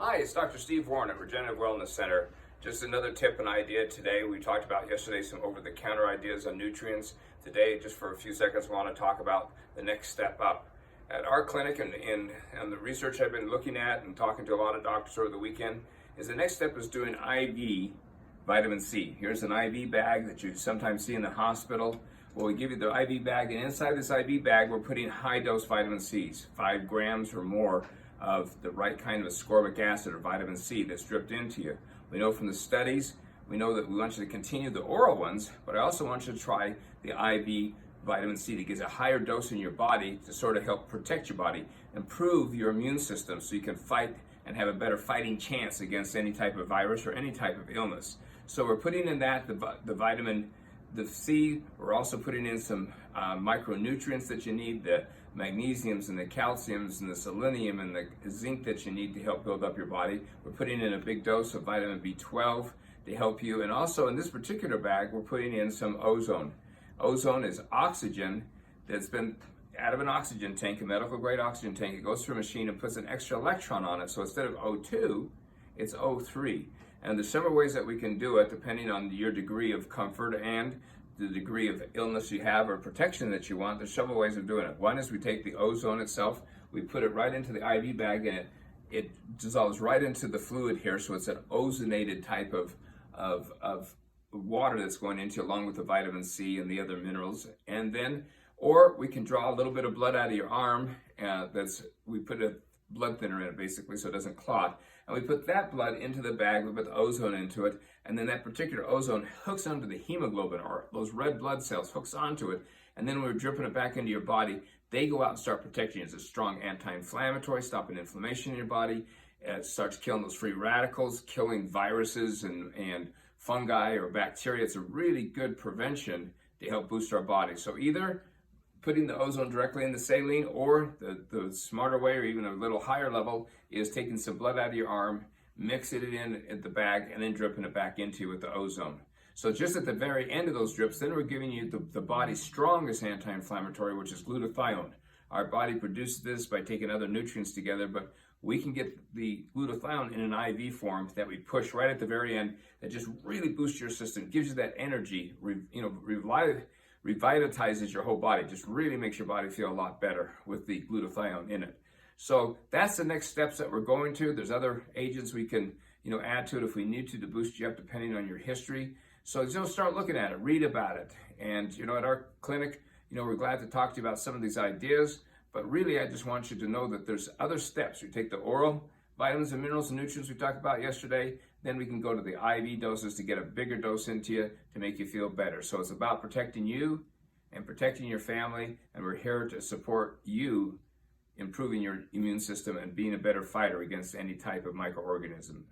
Hi, it's Dr. Steve Warren at Regenerative Wellness Center. Just another tip and idea today. We talked about yesterday some over-the-counter ideas on nutrients. Today, just for a few seconds, I want to talk about the next step up. At our clinic and the research I've been looking at and talking to a lot of doctors over the weekend, is the next step is doing IV vitamin C. Here's an IV bag that you sometimes see in the hospital. Well, we give you the IV bag, and inside this IV bag, we're putting high-dose vitamin C's, 5 grams or more of the right kind of ascorbic acid or vitamin C that's dripped into you. We know from the studies, we know that we want you to continue the oral ones, but I also want you to try the IV vitamin C that gives a higher dose in your body to sort of help protect your body, improve your immune system so you can fight and have a better fighting chance against any type of virus or any type of illness. So we're putting in that, the vitamin the C. We're also putting in some micronutrients that you need, the magnesiums and the calciums and the selenium and the zinc that you need to help build up your body. We're putting in a big dose of vitamin B12 to help you. And also in this particular bag, we're putting in some ozone. Ozone is oxygen that's been out of an oxygen tank, a medical grade oxygen tank. It goes through a machine and puts an extra electron on it. So instead of O2, it's O3. And there's several ways that we can do it depending on your degree of comfort and the degree of illness you have or protection that you want. There's several ways of doing it. One is we take the ozone itself, we put it right into the IV bag, and it dissolves right into the fluid here, so it's an ozonated type of water that's going into along with the vitamin C and the other minerals. And then, or we can draw a little bit of blood out of your arm, we put a blood thinner in it basically so it doesn't clot, and we put that blood into the bag, we put the ozone into it, and then that particular ozone hooks onto the hemoglobin, or those red blood cells hooks onto it, and then when we're dripping it back into your body, they go out and start protecting you. It's a strong anti-inflammatory, stopping inflammation in your body. It starts killing those free radicals, killing viruses and fungi or bacteria. It's a really good prevention to help boost our body. So either putting the ozone directly in the saline, or the smarter way, or even a little higher level, is taking some blood out of your arm, mixing it in at the bag, and then dripping it back into you with the ozone. So just at the very end of those drips, then we're giving you the body's strongest anti-inflammatory, which is glutathione. Our body produces this by taking other nutrients together, but we can get the glutathione in an IV form that we push right at the very end that just really boosts your system, gives you that energy, revitalizes your whole body, just really makes your body feel a lot better with the glutathione in it. So that's the next steps that we're going to. There's other agents we can add to it if we need to boost you up depending on your history. So just start looking at it, read about it. And at our clinic, we're glad to talk to you about some of these ideas, but really I just want you to know that there's other steps. We take the oral vitamins and minerals and nutrients we talked about yesterday, then we can go to the IV doses to get a bigger dose into you to make you feel better. So it's about protecting you and protecting your family, and we're here to support you improving your immune system and being a better fighter against any type of microorganism.